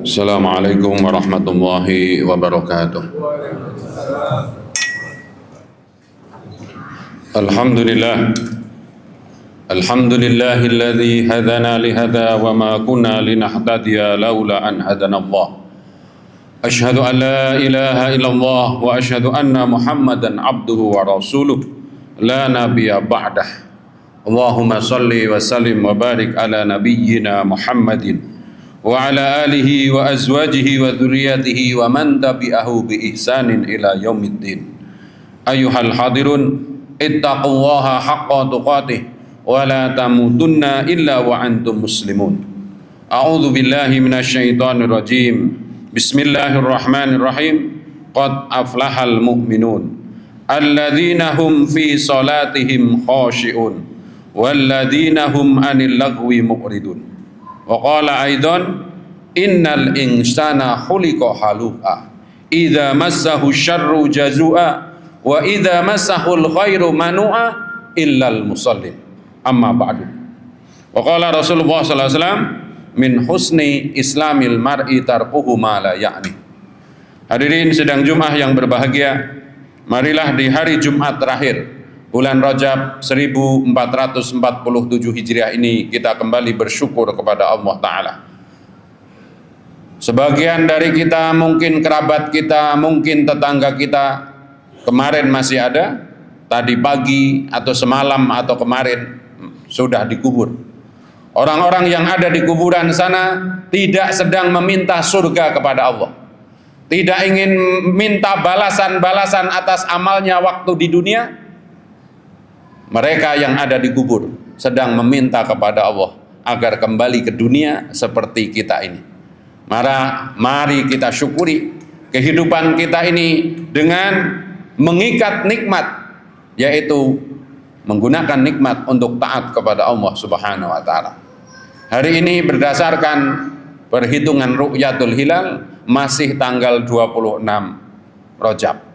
Assalamualaikum warahmatullahi wabarakatuh. Alhamdulillah. Alhamdulillahilladzi hadana lihada wa ma kunna linahtadiya laula an hadana Allah. Asyhadu an la ilaha illallah wa asyhadu anna Muhammadan abduhu wa rasuluh la nabiyya ba'dah. Allahumma salli wa sallim wa barik ala nabiyyina Muhammadin wa ala alihi wa azwajihi wa dhurriyyatihi wa man tabi'ahu bi ihsanin ila yaumiddin. Ayyuhal hadirun, ittaqullaha haqqa tuqatih wa la tamutunna illa wa antum muslimun. A'udzu billahi minasyaitonir rajim. Bismillahirrahmanirrahim. Qad aflahal mu'minun alladzina hum fi salatihim khashi'un walladzina hum 'anil lagwi mu'ridun. Wa qala aidan innal insana khuliqa halu'a idza massahu syarru jazua wa idza massahul khairu manu'a illal musallin. Amma ba'du. Wa qala Rasulullah sallallahu alaihi wasallam min husni islamil mar'i tarkuhu ma la ya'ni. Hadirin sidang Jumat yang berbahagia, marilah di hari Jumat terakhir bulan Rajab 1447 Hijriah ini kita kembali bersyukur kepada Allah Ta'ala. Sebagian dari kita, mungkin kerabat kita, mungkin tetangga kita kemarin masih ada, tadi pagi atau semalam atau kemarin sudah dikubur. Orang-orang yang ada di kuburan sana tidak sedang meminta surga kepada Allah, tidak ingin minta balasan-balasan atas amalnya waktu di dunia. Mereka yang ada di kubur sedang meminta kepada Allah agar kembali ke dunia seperti kita ini. Mari kita syukuri kehidupan kita ini dengan mengikat nikmat, yaitu menggunakan nikmat untuk taat kepada Allah Subhanahu wa Ta'ala. Hari ini berdasarkan perhitungan Ru'yatul Hilal masih tanggal 26 Rajab.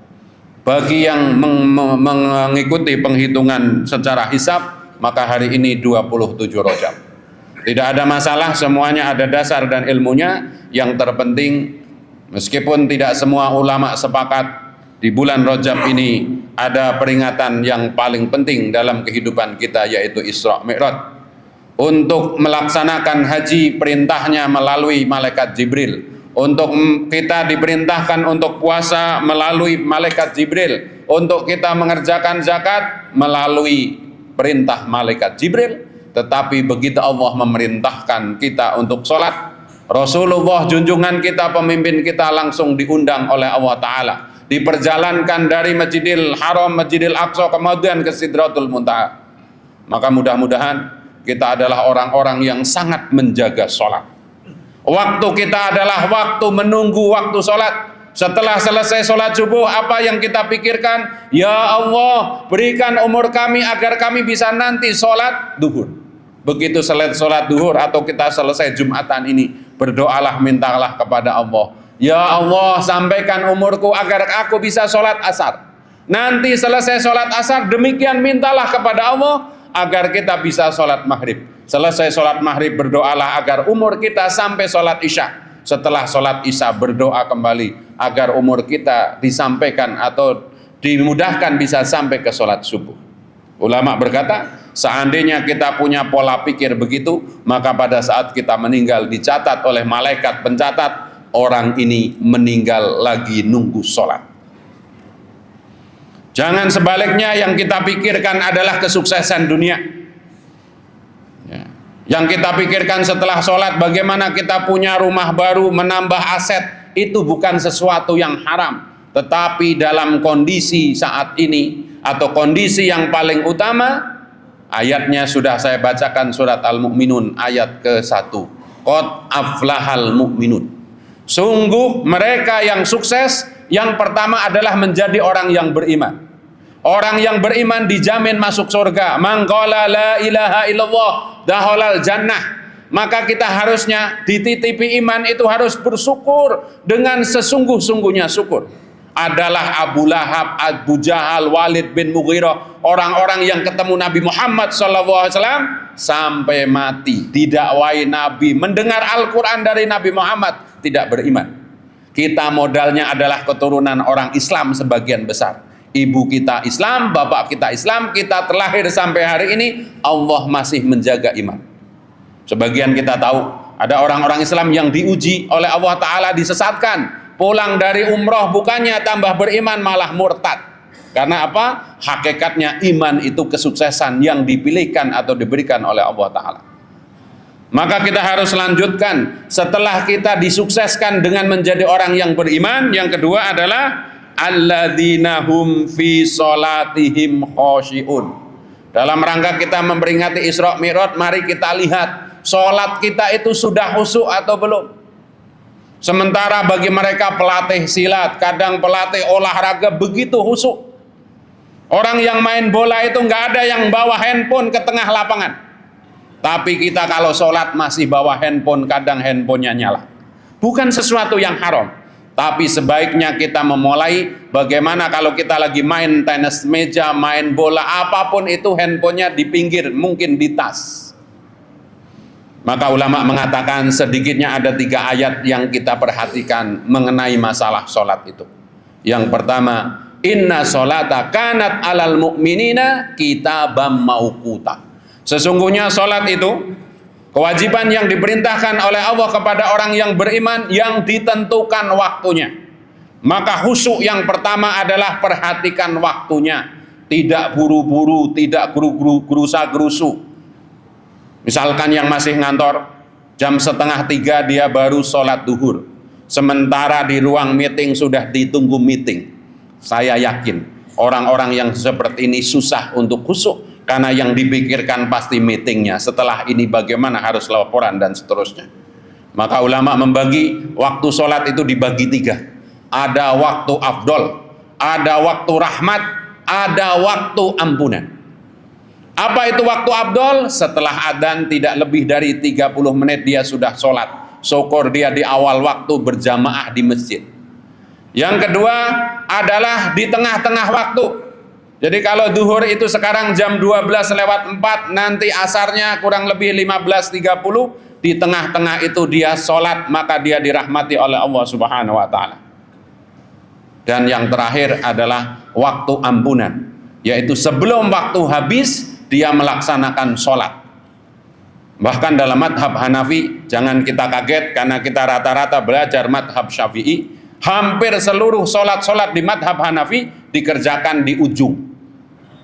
Bagi yang mengikuti penghitungan secara hisab, maka hari ini 27 Rajab. Tidak ada masalah, semuanya ada dasar dan ilmunya. Yang terpenting, meskipun tidak semua ulama sepakat, di bulan Rajab ini ada peringatan yang paling penting dalam kehidupan kita, yaitu Isra Mi'raj. Untuk melaksanakan haji, perintahnya melalui malaikat Jibril. Untuk kita diperintahkan untuk puasa melalui malaikat Jibril. Untuk kita mengerjakan zakat melalui perintah malaikat Jibril. Tetapi begitu Allah memerintahkan kita untuk sholat, Rasulullah junjungan kita, pemimpin kita, langsung diundang oleh Allah Ta'ala, diperjalankan dari Masjidil Haram, Masjidil Aqsa, kemudian ke Sidratul Muntaha. Maka mudah-mudahan kita adalah orang-orang yang sangat menjaga sholat. Waktu kita adalah waktu menunggu waktu sholat. Setelah selesai sholat subuh, apa yang kita pikirkan? Ya Allah, berikan umur kami agar kami bisa nanti sholat duhur. Begitu selesai sholat duhur atau kita selesai Jumatan ini, berdoalah, mintalah kepada Allah. Ya Allah, sampaikan umurku agar aku bisa sholat asar. Nanti selesai sholat asar, demikian mintalah kepada Allah agar kita bisa sholat maghrib. Selesai sholat maghrib, berdoalah agar umur kita sampai sholat isya. Setelah sholat isya, berdoa kembali agar umur kita disampaikan atau dimudahkan bisa sampai ke sholat subuh. Ulama berkata, seandainya kita punya pola pikir begitu, maka pada saat kita meninggal dicatat oleh malaikat pencatat, orang ini meninggal lagi nunggu sholat. Jangan sebaliknya, yang kita pikirkan adalah kesuksesan dunia. Yang kita pikirkan setelah sholat, bagaimana kita punya rumah baru, menambah aset. Itu bukan sesuatu yang haram. Tetapi dalam kondisi saat ini, atau kondisi yang paling utama, ayatnya sudah saya bacakan, surat Al-Mu'minun ayat ke-1. Qad aflahal mu'minun. Sungguh mereka yang sukses, yang pertama adalah menjadi orang yang beriman. Orang yang beriman dijamin masuk surga. Man qala la ilaha illallah dakhalal jannah. Maka kita harusnya dititipi iman itu harus bersyukur dengan sesungguh-sungguhnya syukur. Adalah Abu Lahab, Abu Jahal, Walid bin Mughirah, orang-orang yang ketemu Nabi Muhammad SAW sampai mati, didakwai Nabi, mendengar Al-Quran dari Nabi Muhammad, tidak beriman. Kita modalnya adalah keturunan orang Islam sebagian besar. Ibu kita Islam, bapak kita Islam, kita terlahir sampai hari ini, Allah masih menjaga iman. Sebagian kita tahu, ada orang-orang Islam yang diuji oleh Allah Ta'ala, disesatkan. Pulang dari umroh bukannya tambah beriman, malah murtad. Karena apa? Hakikatnya iman itu kesuksesan yang dipilihkan atau diberikan oleh Allah Ta'ala. Maka kita harus lanjutkan. Setelah kita disukseskan dengan menjadi orang yang beriman, yang kedua adalah alladzina hum fi sholatihim khoshi'un. Dalam rangka kita memperingati Isra Mi'raj, mari kita lihat sholat kita itu sudah khusyuk atau belum. Sementara bagi mereka pelatih silat, kadang pelatih olahraga begitu khusyuk. Orang yang main bola itu nggak ada yang bawa handphone ke tengah lapangan. Tapi kita kalau sholat masih bawa handphone, kadang handphonenya nyala. Bukan sesuatu yang haram. Tapi sebaiknya kita memulai bagaimana kalau kita lagi main tenis meja, main bola, apapun itu handphonenya di pinggir, mungkin di tas. Maka ulama mengatakan sedikitnya ada 3 ayat yang kita perhatikan mengenai masalah sholat itu. Yang pertama, inna sholata kanat alal mu'minina kitabam mauquta. Sesungguhnya sholat itu kewajiban yang diperintahkan oleh Allah kepada orang yang beriman yang ditentukan waktunya. Maka khusyuk yang pertama adalah perhatikan waktunya. Tidak buru-buru, tidak gerusa-gerusu. Misalkan yang masih ngantor, jam 2:30 dia baru sholat duhur. Sementara di ruang meeting sudah ditunggu meeting. Saya yakin orang-orang yang seperti ini susah untuk khusyuk. Karena yang dipikirkan pasti meetingnya. Setelah ini bagaimana harus laporan dan seterusnya. Maka ulama membagi waktu sholat itu dibagi 3. Ada waktu afdol, ada waktu rahmat, ada waktu ampunan. Apa itu waktu afdol? Setelah adzan tidak lebih dari 30 menit dia sudah sholat. Syukur dia di awal waktu berjamaah di masjid. Yang kedua adalah di tengah-tengah waktu. Jadi kalau duhur itu sekarang jam 12:04, nanti asarnya kurang lebih 15:30, di tengah-tengah itu dia sholat, maka dia dirahmati oleh Allah Subhanahu wa Ta'ala. Dan yang terakhir adalah waktu ampunan, yaitu sebelum waktu habis dia melaksanakan sholat. Bahkan dalam madhab Hanafi, jangan kita kaget karena kita rata-rata belajar madhab Syafi'i, hampir seluruh sholat-sholat di madhab Hanafi dikerjakan di ujung,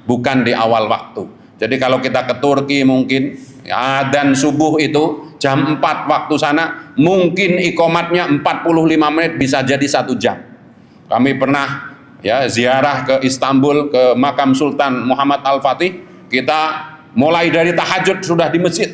bukan di awal waktu. Jadi kalau kita ke Turki mungkin adzan subuh itu jam 4 waktu sana, mungkin iqomatnya 45 menit, bisa jadi 1 jam. Kami pernah ya ziarah ke Istanbul, ke makam Sultan Muhammad Al-Fatih, kita mulai dari tahajud sudah di masjid.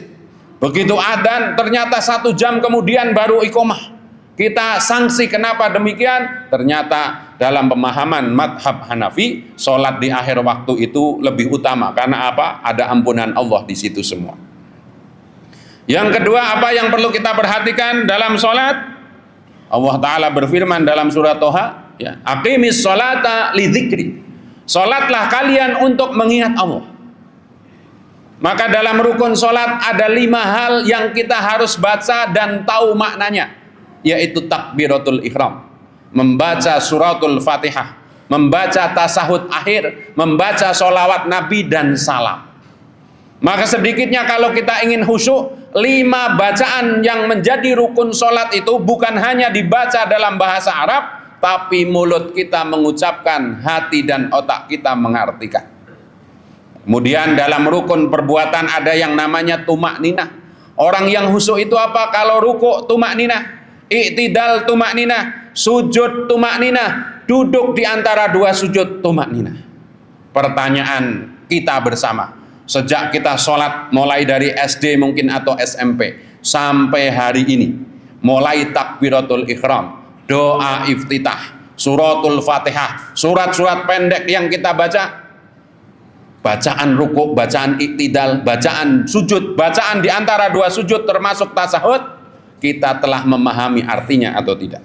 Begitu adzan ternyata 1 jam kemudian baru iqomah. Kita sanksi kenapa demikian? Ternyata dalam pemahaman madhab Hanafi, sholat di akhir waktu itu lebih utama. Karena apa? Ada ampunan Allah di situ semua. Yang kedua, apa yang perlu kita perhatikan dalam sholat? Allah Ta'ala berfirman dalam surat Toha, ya, aqimis sholata lidzikri. Sholatlah kalian untuk mengingat Allah. Maka dalam rukun sholat ada 5 hal yang kita harus baca dan tahu maknanya, yaitu takbiratul ihram, membaca suratul fatihah, membaca tasahud akhir, membaca sholawat nabi dan salam. Maka sedikitnya kalau kita ingin khusyuk, 5 bacaan yang menjadi rukun sholat itu bukan hanya dibaca dalam bahasa Arab, tapi mulut kita mengucapkan, hati dan otak kita mengartikan. Kemudian dalam rukun perbuatan ada yang namanya tumak ninah. Orang yang khusyuk itu apa? Kalau ruku tumak ninah, i'tidal tumak ninah, sujud tumak ninah, duduk di antara 2 sujud tumak ninah. Pertanyaan kita bersama, sejak kita sholat mulai dari SD mungkin atau SMP sampai hari ini, mulai takbiratul ihram, doa iftitah, suratul fatihah, surat-surat pendek yang kita baca, bacaan ruku, bacaan iktidal, bacaan sujud, bacaan di antara 2 sujud termasuk tasahud, kita telah memahami artinya atau tidak?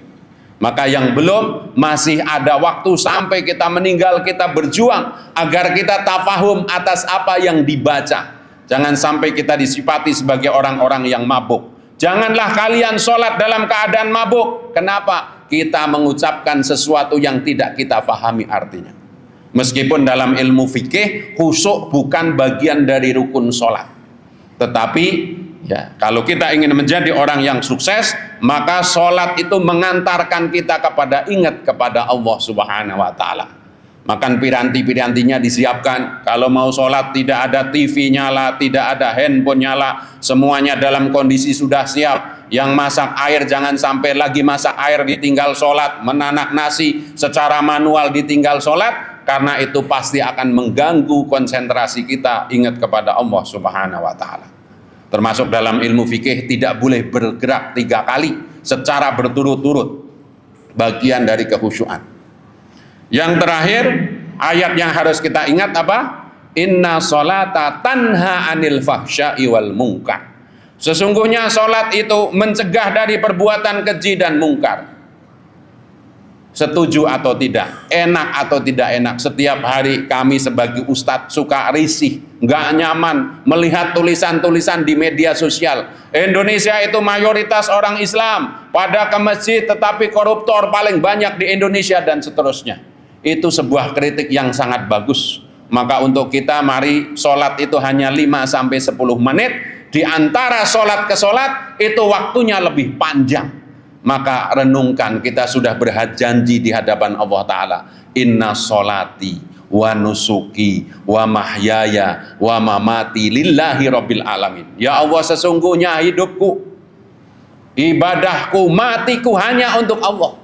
Maka yang belum, masih ada waktu sampai kita meninggal, kita berjuang agar kita tafahum atas apa yang dibaca. Jangan sampai kita disifati sebagai orang-orang yang mabuk. Janganlah kalian sholat dalam keadaan mabuk. Kenapa? Kita mengucapkan sesuatu yang tidak kita pahami artinya. Meskipun dalam ilmu fikih, khusyuk bukan bagian dari rukun sholat. Tetapi ya, kalau kita ingin menjadi orang yang sukses, maka sholat itu mengantarkan kita kepada ingat kepada Allah Subhanahu wa Ta'ala. Makan piranti-pirantinya disiapkan. Kalau mau sholat tidak ada TV nyala, tidak ada handphone nyala, semuanya dalam kondisi sudah siap. Yang masak air jangan sampai lagi masak air ditinggal sholat, menanak nasi secara manual ditinggal sholat, karena itu pasti akan mengganggu konsentrasi kita ingat kepada Allah Subhanahu wa Ta'ala. Termasuk dalam ilmu fikih tidak boleh bergerak 3 kali secara berturut-turut, bagian dari kekhusyuan. Yang terakhir, ayat yang harus kita ingat apa? Inna sholata tanha anil fahsya'i wal munkar. Sesungguhnya sholat itu mencegah dari perbuatan keji dan mungkar. Setuju atau tidak, enak atau tidak enak, setiap hari kami sebagai ustadz suka risih, nggak nyaman melihat tulisan-tulisan di media sosial. Indonesia itu mayoritas orang Islam, pada ke masjid tetapi koruptor paling banyak di Indonesia dan seterusnya. Itu sebuah kritik yang sangat bagus. Maka untuk kita mari sholat itu hanya 5-10 menit. Di antara sholat ke sholat itu waktunya lebih panjang. Maka renungkan, kita sudah berjanji di hadapan Allah Ta'ala, inna sholati wa nusuki wa mahyaya wa mamati lillahi rabbil alamin. Ya Allah, sesungguhnya hidupku, ibadahku, matiku hanya untuk Allah.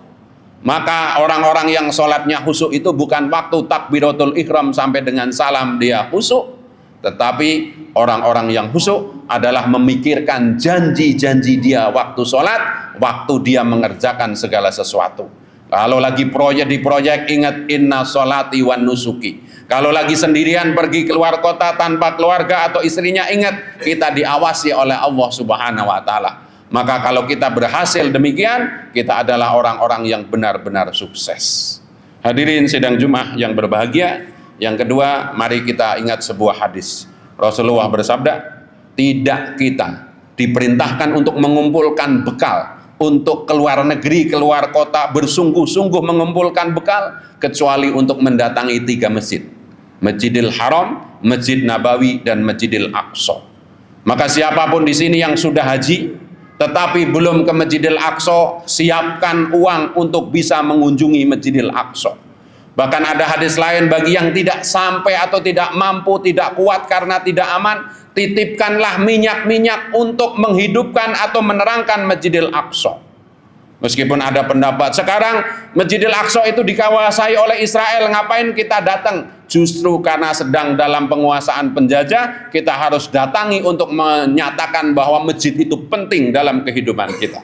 Maka orang-orang yang sholatnya khusyuk itu bukan waktu takbiratul ihram sampai dengan salam dia khusyuk, tetapi orang-orang yang khusyuk adalah memikirkan janji-janji dia waktu sholat, waktu dia mengerjakan segala sesuatu. Kalau lagi di proyek, ingat inna sholati wan nusuki. Kalau lagi sendirian pergi keluar kota tanpa keluarga atau istrinya, ingat kita diawasi oleh Allah Subhanahu wa Ta'ala. Maka kalau kita berhasil demikian, kita adalah orang-orang yang benar-benar sukses. Hadirin sidang Jumat yang berbahagia, yang kedua, mari kita ingat sebuah hadis. Rasulullah bersabda, tidak kita diperintahkan untuk mengumpulkan bekal, untuk keluar negeri, keluar kota, bersungguh-sungguh mengumpulkan bekal, kecuali untuk mendatangi 3 masjid. Masjidil Haram, Masjid Nabawi, dan Masjidil Aqsa. Maka siapapun di sini yang sudah haji, tetapi belum ke Masjidil Aqsa, siapkan uang untuk bisa mengunjungi Masjidil Aqsa. Bahkan ada hadis lain, bagi yang tidak sampai atau tidak mampu, tidak kuat karena tidak aman, titipkanlah minyak-minyak untuk menghidupkan atau menerangkan Masjidil Aqsa. Meskipun ada pendapat sekarang Masjidil Aqsa itu dikuasai oleh Israel, ngapain kita datang? Justru karena sedang dalam penguasaan penjajah, kita harus datangi untuk menyatakan bahwa masjid itu penting dalam kehidupan kita.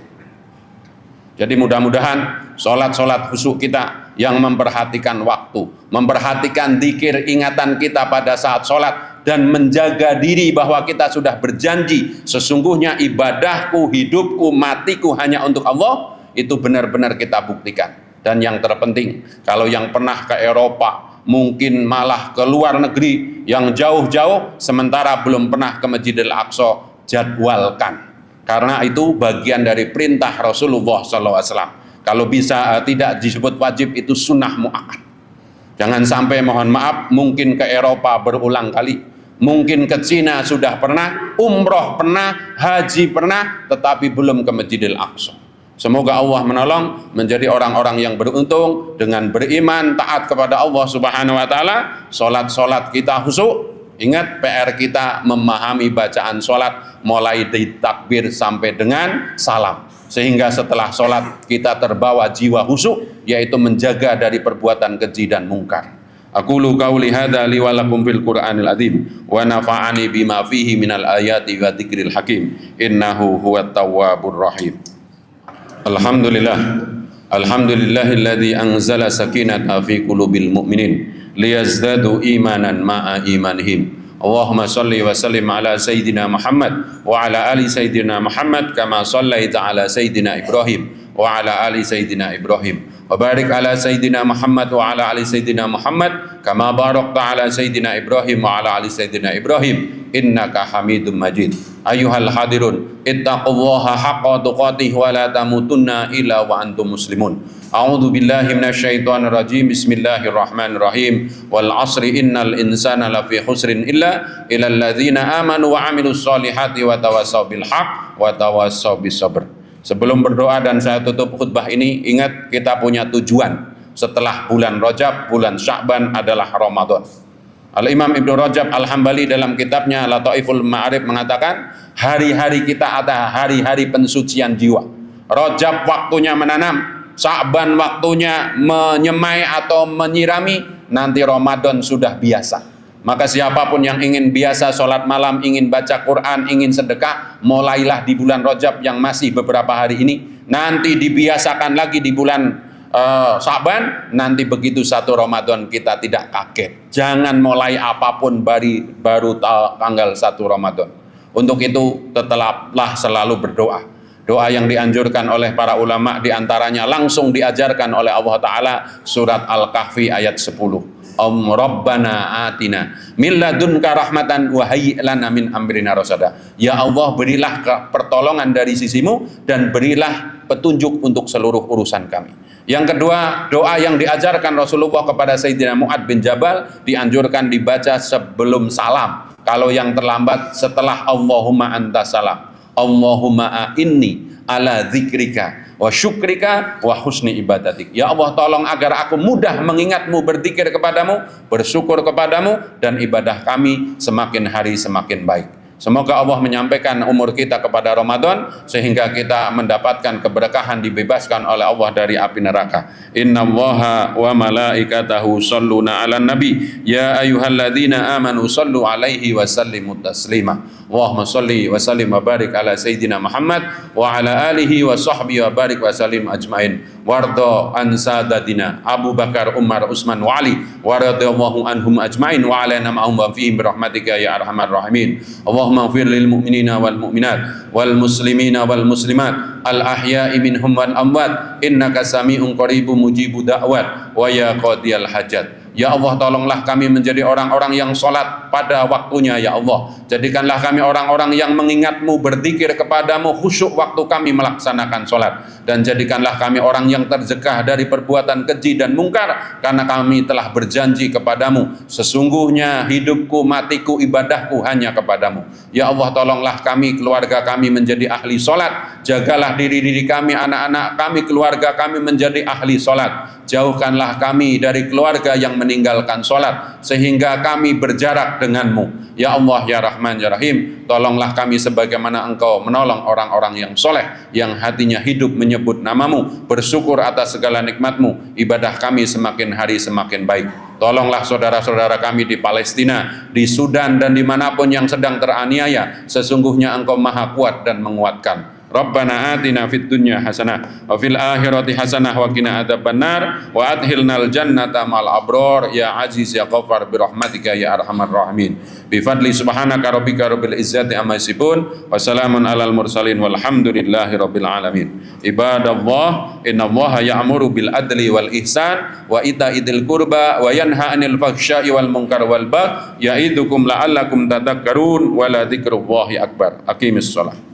Jadi mudah-mudahan sholat-sholat khusyuk kita yang memperhatikan waktu, memperhatikan dzikir ingatan kita pada saat sholat, dan menjaga diri bahwa kita sudah berjanji sesungguhnya ibadahku, hidupku, matiku hanya untuk Allah, itu benar-benar kita buktikan. Dan yang terpenting, kalau yang pernah ke Eropa, mungkin malah ke luar negeri yang jauh-jauh, sementara belum pernah ke Masjidil Aqsa, jadwalkan. Karena itu bagian dari perintah Rasulullah SAW. Kalau bisa tidak disebut wajib, itu sunnah mu'akkad. Jangan sampai, mohon maaf, mungkin ke Eropa berulang kali, mungkin ke Cina sudah pernah, umroh pernah, haji pernah, tetapi belum ke Masjidil Aqsa. Semoga Allah menolong menjadi orang-orang yang beruntung dengan beriman, taat kepada Allah Subhanahu wa Ta'ala. Sholat-sholat kita khusyuk. Ingat, PR kita memahami bacaan sholat mulai dari takbir sampai dengan salam, sehingga setelah sholat kita terbawa jiwa khusyuk, yaitu menjaga dari perbuatan keji dan mungkar. Aqulu qauli hadza li wa lakum fil Qur'anil azim wa nafa'ani bima fihi minal ayati wa dzikril hakim innahu huwat tawwabur rahim. Alhamdulillah, alhamdulillahilladzi anzala sakinata fi qulubil mu'minin liyazdadu imanan ma'a imanihim. Allahumma salli wa sallim ala Sayyidina Muhammad wa ala ali Sayyidina Muhammad kama sallaita ala Sayyidina Ibrahim wa ala ali Sayyidina Ibrahim wa barik ala sayyidina Muhammad wa ala ali sayyidina Muhammad kama barakta ala sayyidina Ibrahim wa ala ali sayyidina Ibrahim innaka Hamidum Majid. Ayyuhal hadirun, ittaqullaha haqqa tuqatih wa la tamutunna illa wa antum muslimun. A'udzu billahi minasyaitonir rajim. Bismillahirrahmanirrahim. Wal 'asri innal insana lafi khusrin illa illal ladzina amanu wa 'amilus solihati wa tawassaw bil haqq wa tawassaw bis sabr. Sebelum berdoa dan saya tutup khutbah ini, ingat kita punya tujuan. Setelah bulan Rajab, bulan Sya'ban adalah Ramadan. Al-Imam Ibnu Rajab Al-Hambali dalam kitabnya Lataiful Ma'arif mengatakan, hari-hari kita ada hari-hari pensucian jiwa. Rajab waktunya menanam, Sya'ban waktunya menyemai atau menyirami, nanti Ramadan sudah biasa. Maka siapapun yang ingin biasa sholat malam, ingin baca Quran, ingin sedekah, mulailah di bulan Rajab yang masih beberapa hari ini. Nanti dibiasakan lagi di bulan Sya'ban, nanti begitu satu Ramadan kita tidak kaget. Jangan mulai apapun baru tanggal 1 Ramadan. Untuk itu tetaplah selalu berdoa. Doa yang dianjurkan oleh para ulama diantaranya langsung diajarkan oleh Allah Ta'ala surat Al-Kahfi ayat 10. Rabbana atina min ladunka rahmatan wa hayyi' lana min amrina rasada. Ya Allah, berilah pertolongan dari sisimu dan berilah petunjuk untuk seluruh urusan kami. Yang kedua, doa yang diajarkan Rasulullah kepada Sayyidina Mu'ad bin Jabal dianjurkan dibaca sebelum salam. Kalau yang terlambat setelah Allahumma anta salam. Allahumma a'inni ala dzikrika wa syukrika wa husni ibadatik. Ya Allah, tolong agar aku mudah mengingatmu, berzikir kepadamu, bersyukur kepadamu, dan ibadah kami semakin hari semakin baik. Semoga Allah menyampaikan umur kita kepada Ramadan sehingga kita mendapatkan keberkahan, dibebaskan oleh Allah dari api neraka. Innallaha wa malaikatahu shalluna 'alan nabi ya ayyuhalladzina amanu shallu 'alaihi wa sallimu taslima. Allahumma shalli wa sallim wa barik ala sayyidina Muhammad wa ala alihi wa sahbihi wa barik wa sallim ajmain. Warda an sadatina Abu Bakar, Umar, Utsman wa Ali wa radhiyallahu anhum ajmain wa alaina ma'hum wa fihim birahmatika ya arhamar rahimin. Allahumma ighfir lil mu'minina wal mu'minat wal muslimina wal muslimat al ahya'i minhum wal amwat innaka sami'un qaribun mujibu da'wat wa ya qadiyal hajat. Ya Allah, tolonglah kami menjadi orang-orang yang sholat pada waktunya. Ya Allah, jadikanlah kami orang-orang yang mengingatmu, berzikir kepadamu, khusyuk waktu kami melaksanakan sholat. Dan jadikanlah kami orang yang tercegah dari perbuatan keji dan mungkar, karena kami telah berjanji kepadamu, sesungguhnya hidupku, matiku, ibadahku hanya kepadamu. Ya Allah, tolonglah kami, keluarga kami menjadi ahli sholat. Jagalah diri kami, anak-anak kami, keluarga kami menjadi ahli sholat. Jauhkanlah kami dari keluarga yang meninggalkan sholat sehingga kami berjarak denganmu. Ya Allah, ya Rahman, ya Rahim, tolonglah kami sebagaimana Engkau menolong orang-orang yang soleh, yang hatinya hidup menyebut namamu, bersyukur atas segala nikmatmu. Ibadah kami semakin hari semakin baik. Tolonglah saudara-saudara kami di Palestina, di Sudan, dan dimanapun yang sedang teraniaya. Sesungguhnya Engkau maha kuat dan menguatkan. Rabbana atina fid dunya hasanah wa fil akhirati hasanah wa qina adzabannar wa adkhilnal jannata mal abror ya aziz ya ghaffar bi rahmatika ya arhamar rahimin. Bi fadli subhanaka rabbika rabbil izzati amma yasifun wa salamun alal mursalin walhamdulillahi rabbil alamin. Ibadallah, innallaha ya'muru bil adli wal ihsan wa ita'idzil qurba wa yanha 'anil fahsya'i wal munkar wal baghi ya'idukum la'allakum tadhakkarun wa la dzikrullahi akbar. Aqimis shalah.